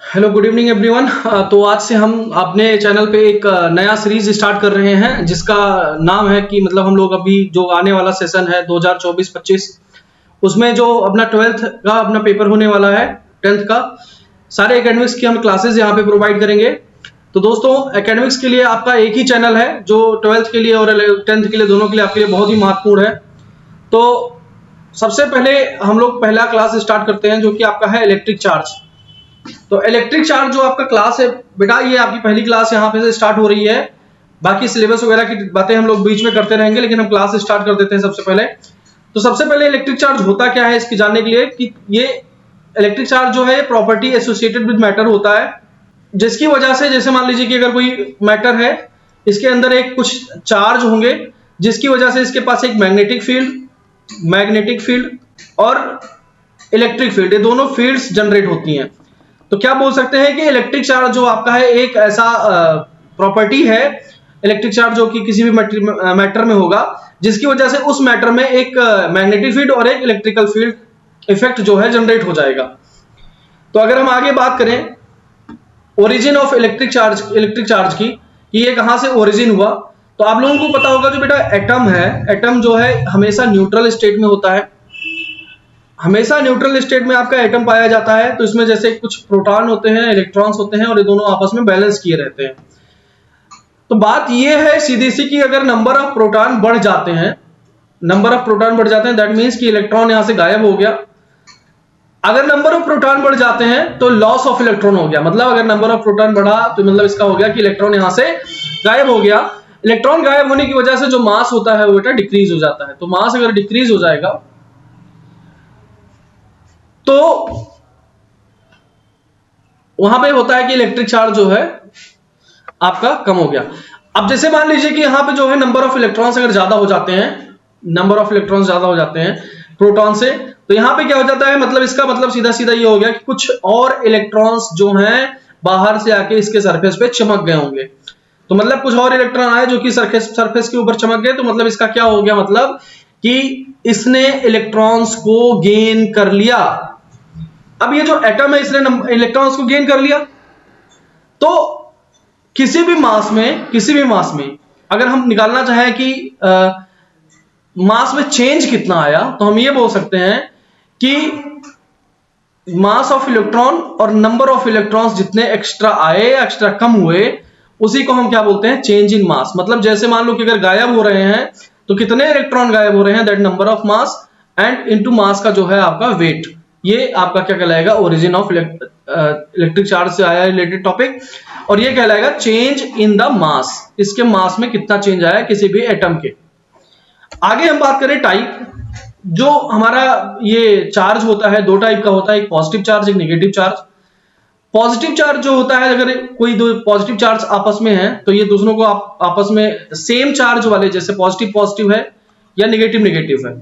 Hello good evening everyone. तो आज से हम अपने चैनल पे एक नया सीरीज स्टार्ट कर रहे हैं जिसका नाम है कि मतलब हम लोग अभी जो आने वाला सेशन है 2024-25 उसमें जो अपना 12th का अपना पेपर होने वाला है, 10th का सारे एकेडमिक्स की हम क्लासेस यहाँ पे प्रोवाइड करेंगे। तो दोस्तों एकेडमिक्स के लिए आपका एक ही चैनल है जो 12th के लिए और 10th के लिए दोनों के लिए आपके लिए बहुत ही महत्वपूर्ण है। तो सबसे पहले हम लोग पहला क्लास स्टार्ट करते हैं जो कि आपका है इलेक्ट्रिक चार्ज। तो इलेक्ट्रिक चार्ज जो आपका क्लास है बेटा, ये आपकी पहली क्लास यहाँ पे से स्टार्ट हो रही है। बाकी सिलेबस वगैरह की बातें हम लोग बीच में करते रहेंगे, लेकिन हम क्लास स्टार्ट कर देते हैं सबसे पहले। तो सबसे पहले इलेक्ट्रिक चार्ज होता क्या है इसकी जानने के लिए कि ये इलेक्ट्रिक चार्ज जो है प्रॉपर्टी एसोसिएटेड विद मैटर होता है, जिसकी वजह से जैसे मान लीजिए कि अगर कोई मैटर है, इसके अंदर एक कुछ चार्ज होंगे जिसकी वजह से इसके पास एक मैग्नेटिक फील्ड और इलेक्ट्रिक फील्ड, ये दोनों फील्ड्स जनरेट होती हैं। तो क्या बोल सकते हैं कि इलेक्ट्रिक चार्ज जो आपका है एक ऐसा प्रॉपर्टी है, इलेक्ट्रिक चार्ज जो कि किसी भी मैटर में होगा जिसकी वजह से उस मैटर में एक मैग्नेटिक फील्ड और एक इलेक्ट्रिकल फील्ड इफेक्ट जो है जनरेट हो जाएगा। तो अगर हम आगे बात करें ओरिजिन ऑफ इलेक्ट्रिक चार्ज की कि ये कहां से ओरिजिन हुआ, तो आप लोगों को पता होगा जो बेटा एटम है, एटम जो है हमेशा न्यूट्रल स्टेट में होता है। हमेशा न्यूट्रल स्टेट में आपका एटम पाया जाता है। तो इसमें जैसे कुछ प्रोटॉन होते हैं, इलेक्ट्रॉन्स होते हैं और ये दोनों आपस में बैलेंस किए रहते हैं। तो बात ये है सीधी सी कि अगर नंबर ऑफ प्रोटॉन बढ़ जाते हैं दैट मींस कि इलेक्ट्रॉन यहां से गायब हो गया। अगर नंबर ऑफ प्रोटॉन बढ़ जाते हैं तो लॉस ऑफ इलेक्ट्रॉन हो गया। मतलब अगर नंबर ऑफ प्रोटॉन बढ़ा तो मतलब इसका हो गया कि इलेक्ट्रॉन यहां से गायब हो गया। इलेक्ट्रॉन गायब होने की वजह से जो मास होता है वो बेटा डिक्रीज हो जाता है। तो मास अगर डिक्रीज हो जाएगा तो वहां पे होता है कि इलेक्ट्रिक चार्ज जो है आपका कम हो गया। अब जैसे मान लीजिए कि यहां पे जो है नंबर ऑफ इलेक्ट्रॉन्स अगर ज्यादा हो जाते हैं प्रोटॉन से, तो यहां पे क्या हो जाता है, मतलब इसका मतलब सीधा सीधा ये हो गया कि कुछ और इलेक्ट्रॉन्स जो हैं बाहर से आके इसके सरफेस पे चमक गए होंगे। तो मतलब कुछ और इलेक्ट्रॉन आए जो कि सरफेस के ऊपर चमक गए। तो मतलब इसका क्या हो गया, मतलब कि इसने इलेक्ट्रॉन्स को गेन कर लिया। अब ये जो एटम है इसने इलेक्ट्रॉन्स को गेन कर लिया। तो किसी भी मास में अगर हम निकालना चाहें कि मास में चेंज कितना आया, तो हम ये बोल सकते हैं कि मास ऑफ इलेक्ट्रॉन और नंबर ऑफ इलेक्ट्रॉन्स जितने एक्स्ट्रा आए एक्स्ट्रा कम हुए उसी को हम क्या बोलते हैं, चेंज इन मास। मतलब जैसे मान लो कि अगर गायब हो रहे हैं तो कितने इलेक्ट्रॉन गायब हो रहे हैं, that number of mass and into mass का जो है आपका वेट। ये आपका क्या कहलाएगा, ओरिजिन ऑफ इलेक्ट्रिक चार्ज से आया रिलेटेड टॉपिक। और ये कहलाएगा चेंज इन द मास, इसके मास में कितना चेंज आया किसी भी एटम के। आगे हम बात करें टाइप, जो हमारा ये चार्ज होता है दो टाइप का होता है, एक पॉजिटिव चार्ज एक नेगेटिव चार्ज। पॉजिटिव चार्ज जो होता है, अगर कोई दो पॉजिटिव चार्ज आपस में है तो ये दूसरों को आपस में सेम चार्ज वाले, जैसे पॉजिटिव है या नेगेटिव है,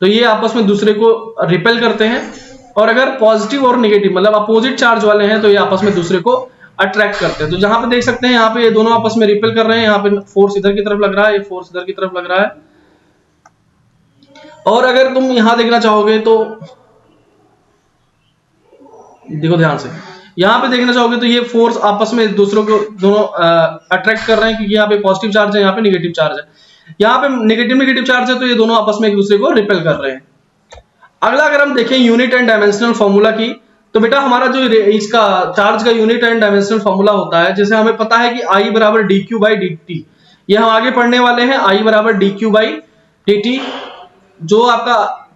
तो ये आपस में दूसरे को रिपेल करते हैं। और अगर पॉजिटिव और नेगेटिव मतलब अपोजिट चार्ज वाले हैं तो ये आपस में दूसरे को अट्रैक्ट करते हैं। तो जहां पे देख सकते हैं यहाँ पे ये दोनों आपस में रिपेल कर रहे हैं, यहाँ पे फोर्स इधर की तरफ लग रहा है, ये फोर्स इधर की तरफ लग रहा है। और अगर तुम यहां देखना चाहोगे तो देखो ध्यान से, यहां पे देखना चाहोगे तो ये फोर्स आपस में दूसरों को दोनों अट्रैक्ट कर रहे हैं, क्योंकि यहाँ पे पॉजिटिव चार्ज है, यहाँ पे नेगेटिव चार्ज है। यहाँ पे नेगेटिव चार्ज है तो ये दोनों आपस में एक दूसरे को रिपेल कर रहे हैं। अगला अगर हम देखें यूनिट एंड डायमेंशनल फॉर्मूला की, तो बेटा हमारा जो इसका चार्ज का यूनिट एंड डायमेंशनल फॉर्मूला होता है, जैसे हमें पता है कि I बराबर dq बाई dt, ये हम आगे पढ़ने वाले हैं। I बराबर dq बाई dt, जो आपका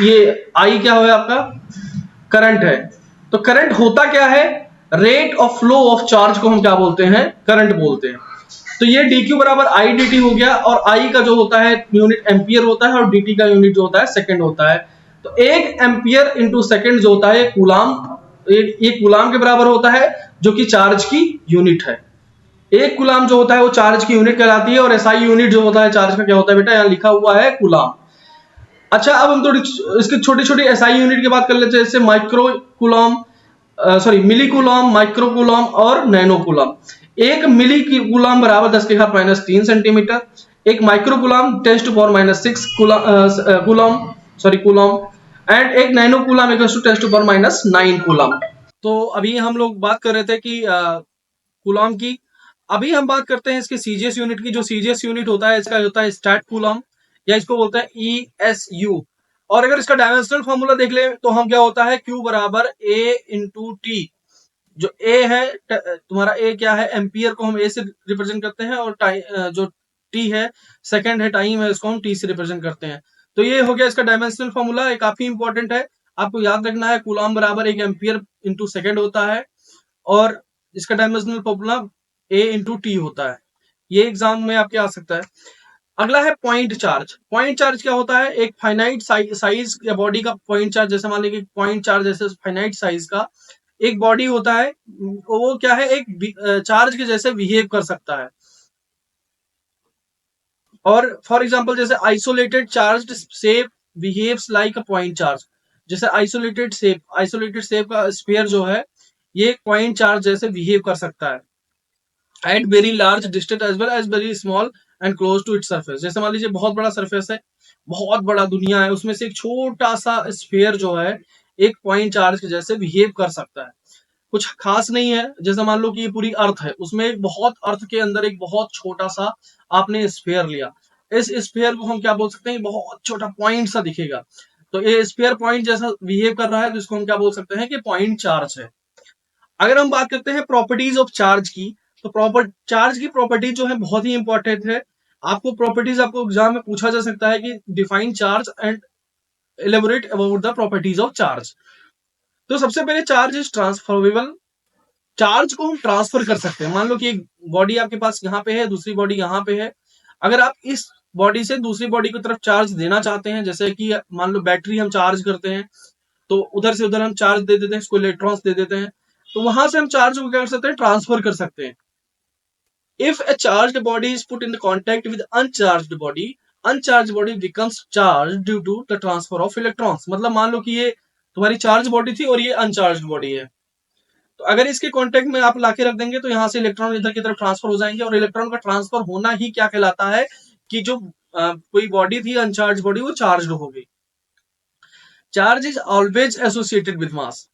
ये I क्या है, आपका करंट है। तो करंट होता क्या है, rate of flow of charge को हम क्या बोलते हैं, करंट बोलते हैं। तो ये dq बराबर I dt हो गया, और I का जो होता है यूनिट एम्पियर होता है और dt का यूनिट जो होता है सेकंड होता है। तो एक एम्पियर इंटू सेकंड जो होता है कूलाम, ये कूलाम के बराबर होता है, जो कि चार्ज की यूनिट है। एक कूलाम जो होता है वो चार्ज की यूनिट कहलाती है, और एसआई यूनिट जो होता है चार्ज का क्या होता है बेटा, यहाँ लिखा हुआ है कूलाम। अच्छा, अब हम थोड़ी इसकी छोटी छोटी एसआई यूनिट की बात कर लेते हैं, जैसे मिली कूलाम, माइक्रो कूलाम और नैनो कूलाम। एक मिली कूलाम बराबर 10⁻³ सेंटीमीटर, एक माइक्रो कूलाम 10⁻⁶ कूलाम एंड एक नैनो कूलाम 10⁻⁹ कूलाम। तो अभी हम लोग बात कर रहे थे कि कूलॉम की। अभी हम बात करते हैं इसके सीजीएस यूनिट की। जो सीजीएस यूनिट होता है इसका होता है स्टैट कूलॉम, या इसको बोलते हैं ईएसयू। और अगर इसका डायमेंशनल फॉर्मूला देख ले तो हम क्या होता है, Q बराबर A इंटू टी। जो ए है तुम्हारा ए क्या है, एम्पियर को हम ए से रिप्रेजेंट करते हैं, और जो टी है सेकंड है, टाइम है, इसको हम टी से रिप्रेजेंट करते हैं। तो ये हो गया इसका डायमेंशनल फॉर्मूला, ये काफी इंपॉर्टेंट है, आपको याद रखना है। कूलॉम बराबर एक एम्पियर इंटू सेकंड होता है, और इसका डायमेंशनल फॉर्मूला ए इंटू टी होता है। ये एग्जाम में आपके आ सकता है। अगला है पॉइंट चार्ज। पॉइंट चार्ज क्या होता है, एक फाइनाइट साइज या बॉडी का पॉइंट चार्ज। जैसे मान लीजिए पॉइंट चार्ज जैसे फाइनाइट साइज का एक बॉडी होता है, वो क्या है, एक चार्ज के जैसे बिहेव कर सकता है। और फॉर एग्जांपल जैसे isolated charge shape behaves like a point charge. जैसे आइसोलेटेड शेप का स्फीयर जो है, ये पॉइंट चार्ज जैसे बिहेव कर सकता है at very large distance as well as very small and close to its surface. जैसे मान लीजिए बहुत बड़ा सरफेस है, बहुत बड़ा दुनिया है, उसमें से एक छोटा सा स्फीयर जो है एक पॉइंट चार्ज के जैसे बिहेव कर सकता है। कुछ खास नहीं है। जैसे मान लो कि ये पूरी अर्थ है, उसमें एक बहुत अर्थ के अंदर एक बहुत छोटा सा आपने स्फीयर लिया। इस स्फीयर को हम क्या बोल सकते हैं, बहुत छोटा पॉइंट सा दिखेगा, तो ये स्फीयर पॉइंट जैसा बिहेव कर रहा है, तो इसको हम क्या बोल सकते हैं कि पॉइंट चार्ज है। अगर हम बात करते हैं प्रॉपर्टीज ऑफ चार्ज की, तो चार्ज की प्रॉपर्टीज जो है बहुत ही इंपॉर्टेंट है। आपको प्रॉपर्टीज आपको एग्जाम में पूछा जा सकता है कि define charge and elaborate about the properties of charge. तो सबसे पहले चार्ज इज ट्रांसफरेबल। चार्ज को हम ट्रांसफर कर सकते हैं। मान लो कि एक बॉडी आपके पास यहाँ पे है, दूसरी बॉडी यहाँ पे है। अगर आप इस बॉडी से दूसरी बॉडी की तरफ चार्ज देना चाहते हैं, जैसे कि मान लो बैटरी हम चार्ज करते हैं, तो उधर से उधर हम चार्ज दे देते हैं, इसको इलेक्ट्रॉन्स दे देते हैं, तो वहां से हम चार्ज को क्या कर सकते हैं, ट्रांसफर कर सकते हैं। If a charged body is put in the contact with uncharged body becomes charged due to the transfer of electrons। मतलब मान लो कि ये तुम्हारी चार्ज बॉडी थी और ये अनचार्ज बॉडी है, तो अगर इसके कांटेक्ट में आप लाके रख देंगे तो यहाँ से इलेक्ट्रॉन इधर की तरफ ट्रांसफर हो जाएंगे, और इलेक्ट्रॉन का ट्रांसफर होना ही क्या कहलाता है कि जो कोई बॉडी थी अनचार्ज बॉडी, वो चार्ज हो गई। Charge is always associated with mass.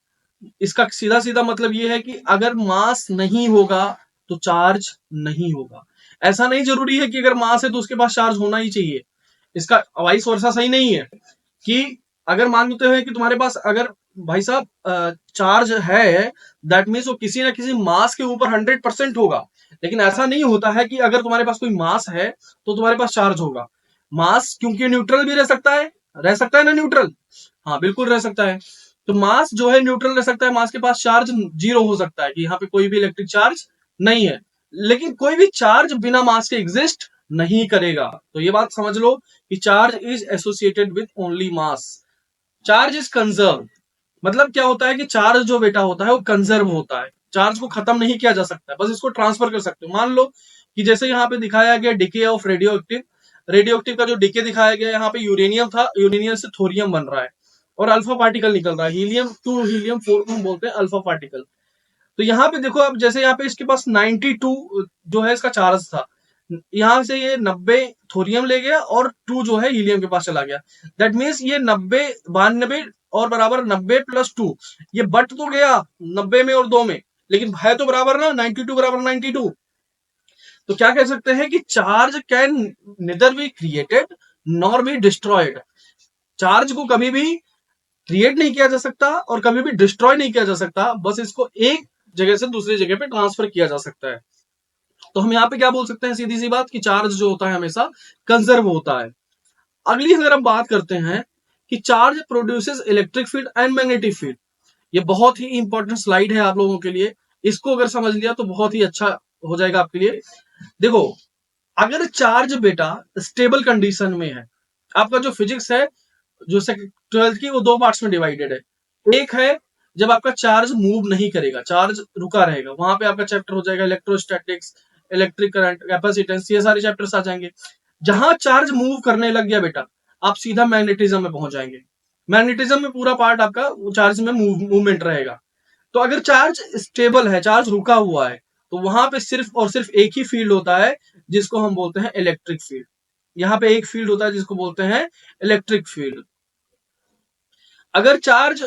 इसका सीधा सीधा मतलब ये है कि अगर मास नहीं होगा तो चार्ज नहीं होगा। ऐसा नहीं जरूरी है कि अगर मास है तो उसके पास चार्ज होना ही चाहिए। इसका वाइस वर्सा सही नहीं है कि अगर मान लेते हैं कि तुम्हारे पास अगर भाई साहब चार्ज है, दैट मीन्स वो किसी ना किसी मास के ऊपर 100% होगा। लेकिन ऐसा नहीं होता है कि अगर तुम्हारे पास कोई मास है तो तुम्हारे पास चार्ज होगा। मास क्योंकि न्यूट्रल भी रह सकता है ना न्यूट्रल, हाँ बिल्कुल रह सकता है। तो मास जो है न्यूट्रल रह सकता है, मास के पास चार्ज जीरो हो सकता है कि यहाँ पे कोई भी इलेक्ट्रिक चार्ज नहीं है, लेकिन कोई भी चार्ज बिना मास के एग्जिस्ट नहीं करेगा। तो ये बात समझ लो कि charge is associated with only mass. Charge is conserve. मतलब क्या होता है कि चार्ज जो बेटा होता है वो कंजर्व होता है, चार्ज को खत्म नहीं किया जा सकता, बस इसको ट्रांसफर कर सकते हो। मान लो कि जैसे यहाँ पे दिखाया गया decay of radio active, radio active का जो डिके दिखाया गया, यहाँ पे यूरेनियम था, यूरेनियम से थोरियम बन रहा है और अल्फा पार्टिकल निकल रहा है, हीलियम 2 हीलियम 4 को हम बोलते हैं अल्फा पार्टिकल। तो यहाँ पे देखो, अब जैसे यहाँ पे इसके पास 92 जो है इसका चार्ज था, यहाँ से ये 90 थोरियम ले गया और 2 जो है हीलियम के पास चला गया। दैट मीन्स ये 90 92 और बराबर 90 प्लस 2, ये बट तो गया 90 में और 2 में, लेकिन है तो बराबर ना 92 बराबर 92। तो क्या कह सकते हैं कि charge can neither be created nor be destroyed. Charge को कभी भी क्रिएट नहीं किया जा सकता और कभी भी डिस्ट्रॉय नहीं किया जा सकता, बस इसको एक जगह से दूसरी जगह पे ट्रांसफर किया जा सकता है। तो हम यहाँ पे क्या बोल सकते हैं, सीधी सी बात, कि चार्ज जो होता है हमेशा कंजर्व होता है। अगली अगर हम बात करते हैं कि charge produces electric field and magnetic field, ये बहुत ही इंपॉर्टेंट स्लाइड है आप लोगों के लिए। इसको अगर समझ लिया तो बहुत ही अच्छा हो जाएगा आपके लिए। देखो, अगर चार्ज बेटा स्टेबल कंडीशन में है, आपका जो फिजिक्स है जो 12th की, वो 2 पार्ट्स में डिवाइडेड है। एक है जब आपका चार्ज मूव नहीं करेगा, चार्ज रुका रहेगा, वहां पे आपका चैप्टर हो जाएगा इलेक्ट्रोस्टैटिक्स, इलेक्ट्रिक करंट, कैपेसिटेंस, ये सारे चैप्टर्स आ जाएंगे। जहां चार्ज मूव करने लग गया बेटा, आप सीधा मैग्नेटिज्म में पहुंच जाएंगे। मैग्नेटिज्म में पूरा पार्ट आपका चार्ज में मूवमेंट रहेगा। तो अगर चार्ज स्टेबल है, चार्ज रुका हुआ है, तो वहां पे सिर्फ और सिर्फ एक ही फील्ड होता है जिसको हम बोलते हैं इलेक्ट्रिक फील्ड। यहाँ पे एक फील्ड होता है जिसको बोलते हैं इलेक्ट्रिक फील्ड। अगर चार्ज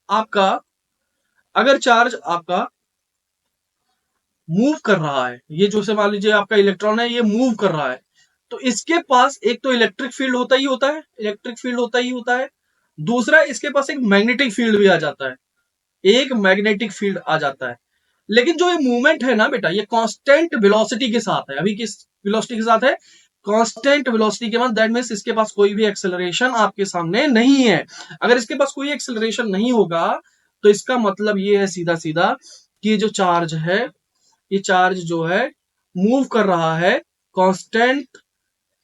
आपका अगर चार्ज आपका मूव कर रहा है, ये जो से मान लीजिए आपका इलेक्ट्रॉन है, ये मूव कर रहा है, तो इसके पास एक तो इलेक्ट्रिक फील्ड होता ही होता है, इलेक्ट्रिक फील्ड होता ही होता है। दूसरा, इसके पास एक मैग्नेटिक फील्ड भी आ जाता है, एक मैग्नेटिक फील्ड आ जाता है। लेकिन जो ये मूवमेंट है ना बेटा, ये कांस्टेंट वेलोसिटी के साथ है। अभी किस वेलोसिटी के साथ है? कांस्टेंट वेलोसिटी के बाद, दैट मींस इसके पास कोई भी एक्सेलरेशन आपके सामने नहीं है। अगर इसके पास कोई एक्सेलरेशन नहीं होगा, तो इसका मतलब ये है सीधा सीधा कि ये जो चार्ज है, ये चार्ज जो है मूव कर रहा है कांस्टेंट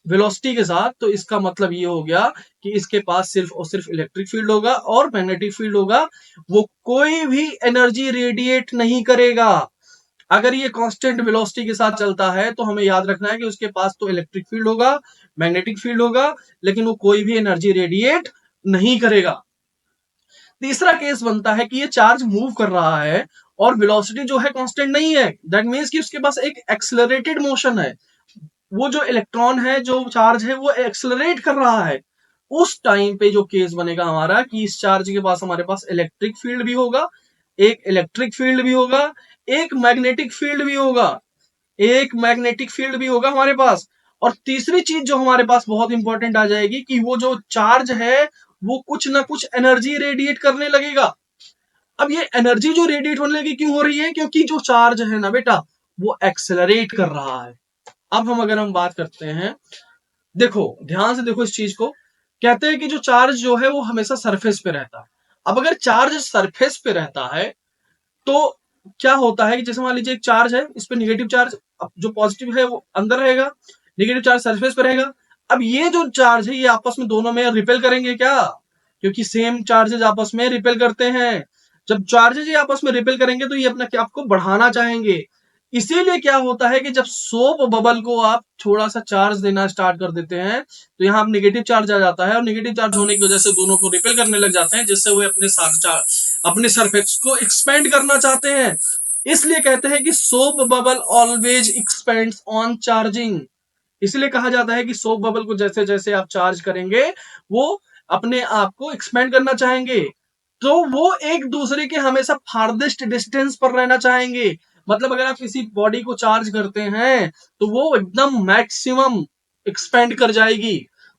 वेलोसिटी के साथ। तो इसका मतलब ये हो गया कि इसके पास सिर्फ और सिर्फ इलेक्ट्रिक फील्ड होगा और मैग्नेटिक फील्ड होगा, वो कोई भी एनर्जी रेडिएट नहीं करेगा। अगर ये कांस्टेंट वेलोसिटी के साथ चलता है तो हमें याद रखना है कि उसके पास तो इलेक्ट्रिक फील्ड होगा, मैग्नेटिक फील्ड होगा, लेकिन वो कोई भी एनर्जी रेडिएट नहीं करेगा। तीसरा केस बनता है कि ये चार्ज मूव कर रहा है और वेलोसिटी जो है कांस्टेंट नहीं है, दैट मींस कि उसके पास एक एक्सेलरेटेड मोशन है। वो जो इलेक्ट्रॉन है, जो चार्ज है, वो एक्सेलरेट कर रहा है। उस टाइम पे जो केस बनेगा हमारा कि इस चार्ज के पास हमारे पास इलेक्ट्रिक फील्ड भी होगा, एक इलेक्ट्रिक फील्ड भी होगा, एक मैग्नेटिक फील्ड भी होगा, एक मैग्नेटिक फील्ड भी होगा हमारे पास। और तीसरी चीज जो हमारे पास बहुत इंपॉर्टेंट आ जाएगी कि वो जो चार्ज है वो कुछ ना कुछ एनर्जी रेडिएट करने लगेगा। अब ये एनर्जी जो रेडिएट होने लगी क्यों हो रही है? क्योंकि जो चार्ज है ना बेटा, वो एक्सेलरेट कर रहा है। अब अगर हम बात करते हैं, देखो ध्यान से देखो इस चीज को। कहते हैं कि जो चार्ज जो है वो हमेशा सरफेस पे रहता है। अब अगर चार्ज सरफेस पे रहता है तो क्या होता है कि जैसे मान लीजिए एक चार्ज है, इस पे निगेटिव चार्ज, जो पॉजिटिव है वो अंदर रहेगा, नेगेटिव चार्ज सरफेस पे रहेगा। अब ये जो चार्ज है ये आपस में दोनों में रिपेल करेंगे क्या? क्योंकि सेम चार्जेज आपस में रिपेल करते हैं। जब चार्जेज ये आपस में रिपेल करेंगे तो ये अपना क्या आपको बढ़ाना चाहेंगे। इसीलिए क्या होता है कि जब सोप बबल को आप थोड़ा सा चार्ज देना स्टार्ट कर देते हैं तो यहाँ नेगेटिव चार्ज आ जाता है, और नेगेटिव चार्ज होने की वजह से दोनों को रिपेल करने लग जाते हैं, जिससे वो अपने सरफेस को एक्सपेंड करना चाहते हैं। इसलिए कहते हैं कि soap bubble always expends on charging. इसलिए कहा जाता है कि सोप बबल को जैसे जैसे आप चार्ज करेंगे वो अपने आप को एक्सपेंड करना चाहेंगे, तो वो एक दूसरे के हमेशा फार्देस्ट डिस्टेंस पर रहना चाहेंगे। मतलब अगर आप किसी बॉडी को चार्ज करते हैं तो वो एकदम मैक्सिमम एक्सपेंड कर जाएगी।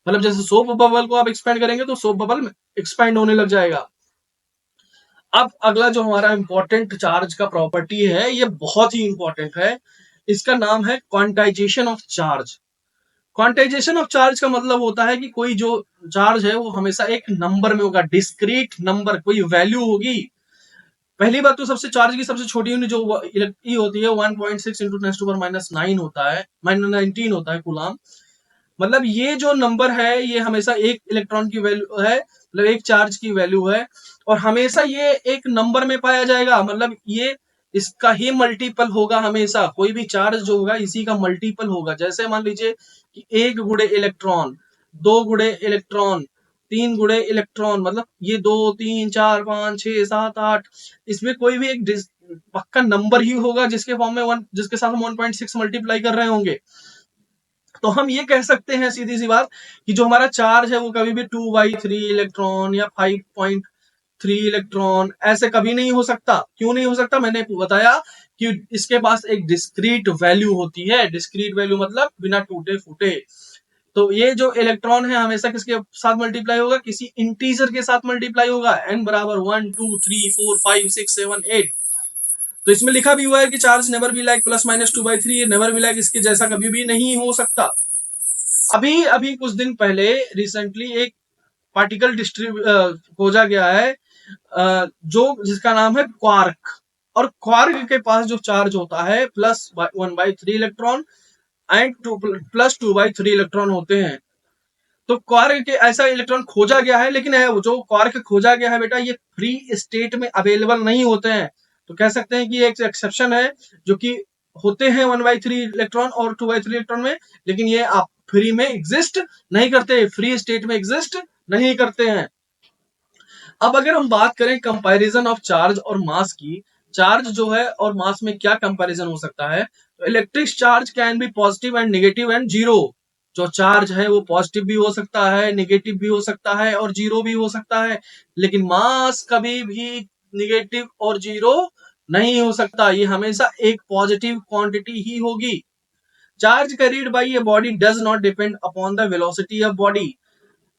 मतलब जैसे सोप बबल को आप एक्सपेंड करेंगे तो सोप बबल एक्सपेंड होने लग जाएगा। अब अगला जो हमारा इंपॉर्टेंट चार्ज का प्रॉपर्टी है, ये बहुत ही इंपॉर्टेंट है। इसका नाम है quantization of charge. Quantization of charge का मतलब होता है कि कोई जो चार्ज है वो हमेशा एक नंबर में होगा, डिस्क्रीट नंबर, कोई वैल्यू होगी। पहली बात तो सबसे चार्ज की सबसे छोटी यूनिट जो ई होती है 1.6 इंटू 10⁻⁹ होता है, -19 होता है कूलाम। मतलब ये जो नंबर है ये हमेशा एक इलेक्ट्रॉन की वैल्यू है, मतलब एक चार्ज की वैल्यू है, और हमेशा ये एक नंबर में पाया जाएगा। मतलब ये इसका ही मल्टीपल होगा, हमेशा कोई भी चार्ज जो होगा इसी का मल्टीपल होगा। जैसे मान लीजिए कि 1 गुणे इलेक्ट्रॉन, 2 गुणे इलेक्ट्रॉन, 3 गुणे इलेक्ट्रॉन, मतलब ये 2 3 4 5 6 7 8, इसमें कोई भी एक पक्का नंबर ही होगा जिसके फॉर्म में जिसके साथ हम 1.6 मल्टीप्लाई कर रहे होंगे। तो हम ये कह सकते हैं सीधी सी बात कि जो हमारा चार्ज है वो कभी भी 2/3 इलेक्ट्रॉन या 5.3 इलेक्ट्रॉन ऐसे कभी नहीं हो सकता। क्यों नहीं हो सकता? मैंने बताया कि इसके पास एक डिस्क्रीट वैल्यू होती है। डिस्क्रीट वैल्यू मतलब बिना टूटे फूटे। तो ये जो इलेक्ट्रॉन है हमेशा किसके साथ मल्टीप्लाई होगा? किसी इंटीजर के साथ मल्टीप्लाई होगा। n बराबर 1 2 3 4 5 6 7 8। तो इसमें लिखा भी हुआ है कि चार्ज नेवर बी लाइक +-2/3, ये नेवर बी लाइक इसके जैसा कभी भी नहीं हो सकता। अभी अभी कुछ दिन पहले रिसेंटली एक पार्टिकल खोजा गया है, जो जिसका नाम है क्वार्क। और क्वार्क के पास जो चार्ज होता है +1/3 इलेक्ट्रॉन एंड +2/3 इलेक्ट्रॉन होते हैं। तो क्वार्क के ऐसा इलेक्ट्रॉन खोजा गया है, लेकिन जो क्वार्क खोजा गया है बेटा, ये फ्री स्टेट में अवेलेबल नहीं होते हैं। तो कह सकते हैं कि एक एक्सेप्शन है, जो कि होते हैं 1/3 इलेक्ट्रॉन और 2/3 इलेक्ट्रॉन में, लेकिन ये आप फ्री में एग्जिस्ट नहीं करते, फ्री स्टेट में एग्जिस्ट नहीं करते हैं। अब अगर हम बात करें कंपैरिजन ऑफ चार्ज और मास की, चार्ज जो है और मास में क्या कंपैरिजन हो सकता है? तो electric charge can be positive and negative and zero. जो चार्ज है वो पॉजिटिव भी हो सकता है, नेगेटिव भी हो सकता है और जीरो भी हो सकता है। लेकिन मास कभी भी निगेटिव और जीरो नहीं हो सकता, ये हमेशा एक पॉजिटिव क्वांटिटी ही होगी। Charge carried by a body does not depend upon the velocity of body.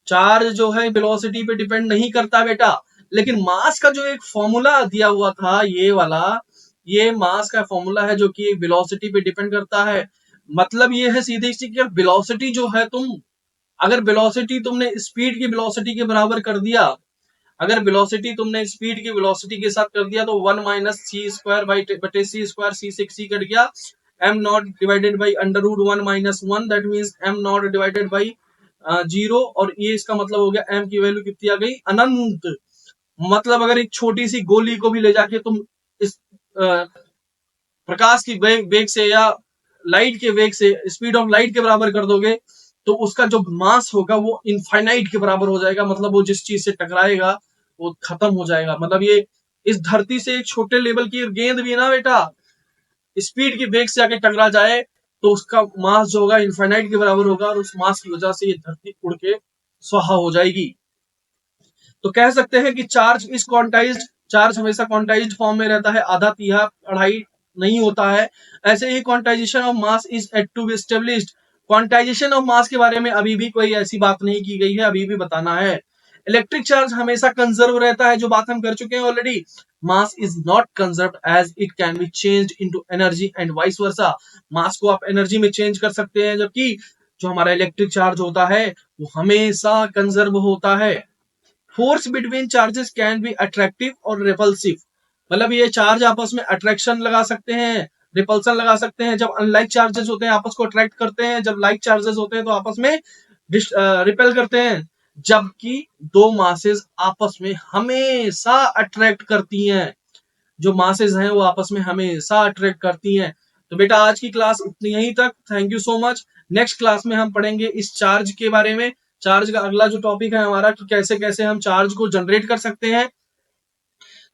Charge जो है वेलोसिटी पे डिपेंड नहीं करता बेटा, लेकिन मास का जो एक फॉर्मूला दिया हुआ था ये वाला, ये मास का फॉर्मूला है जो कि वेलोसिटी पे डिपेंड करता है। मतलब ये है सीधे सीधे वेलोसिटी जो है, अगर वेलोसिटी तुमने स्पीड की वेलोसिटी के बराबर कर दिया, अगर वेलोसिटी तुमने स्पीड की वेलोसिटी के साथ कर दिया तो 1 माइनस सी स्क्वायर बटे सी स्क्वायर, सी से सी कट गया, M not divided by under root 1 minus 1, that means M not divided by 0, और ये इसका मतलब हो गया एम की वैल्यू कितनी आ गई, अनंत। मतलब अगर एक छोटी सी गोली को भी ले जाके तुम इस प्रकाश की वेग से या लाइट के वेग से, स्पीड ऑफ लाइट के बराबर कर दोगे, तो उसका जो मास होगा वो इनफाइनाइट के बराबर हो जाएगा। मतलब वो जिस चीज से टकराएगा वो खत्म हो जाएगा। मतलब ये इस धरती से एक छोटे लेवल की गेंद भी ना बेटा स्पीड की वेग से आके टकरा जाए तो उसका मास जो होगा इनफाइनाइट के बराबर होगा, और उस मास की वजह से ये धरती उड़ के स्वाहा हो जाएगी। तो कह सकते हैं कि चार्ज इज क्वांटाइज्ड, चार्ज हमेशा क्वांटाइज्ड फॉर्म में रहता है, आधा तिहा अढ़ाई नहीं होता है। ऐसे ही quantization of mass is yet to be established. Quantization of mass के बारे में अभी भी कोई ऐसी बात नहीं की गई है, अभी भी बताना है। इलेक्ट्रिक चार्ज हमेशा कंजर्व रहता है, जो बात हम कर चुके हैं already. Mass is not conserved as it can be changed into energy and vice versa. Mass को आप एनर्जी में चेंज कर सकते हैं, जबकि जो हमारा इलेक्ट्रिक चार्ज होता है वो हमेशा कंजर्व होता है। Force between charges can be attractive और रिपल्सिव। मतलब ये चार्ज आपस में अट्रैक्शन लगा सकते हैं, रिपल्सन लगा सकते हैं। जब अनलाइक चार्जेस होते हैं आपस को अट्रैक्ट करते हैं, जब लाइक चार्जेस होते हैं तो आपस में रिपेल करते हैं। जबकि दो मासेस आपस में हमेशा अट्रैक्ट करती हैं, जो मासेस हैं वो आपस में हमेशा अट्रैक्ट करती हैं। तो बेटा आज की क्लास इतनी यहीं तक। Thank you so much. Next class में हम पढ़ेंगे इस चार्ज के बारे में। चार्ज का अगला जो टॉपिक है हमारा कि कैसे कैसे हम चार्ज को जनरेट कर सकते हैं।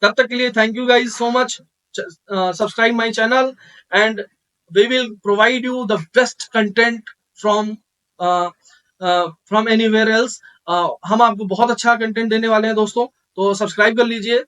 तब तक के लिए thank you guys so much. Subscribe my channel and we will provide you the best content from from anywhere else. हम आपको बहुत अच्छा कंटेंट देने वाले हैं दोस्तों, तो सब्सक्राइब कर लीजिए।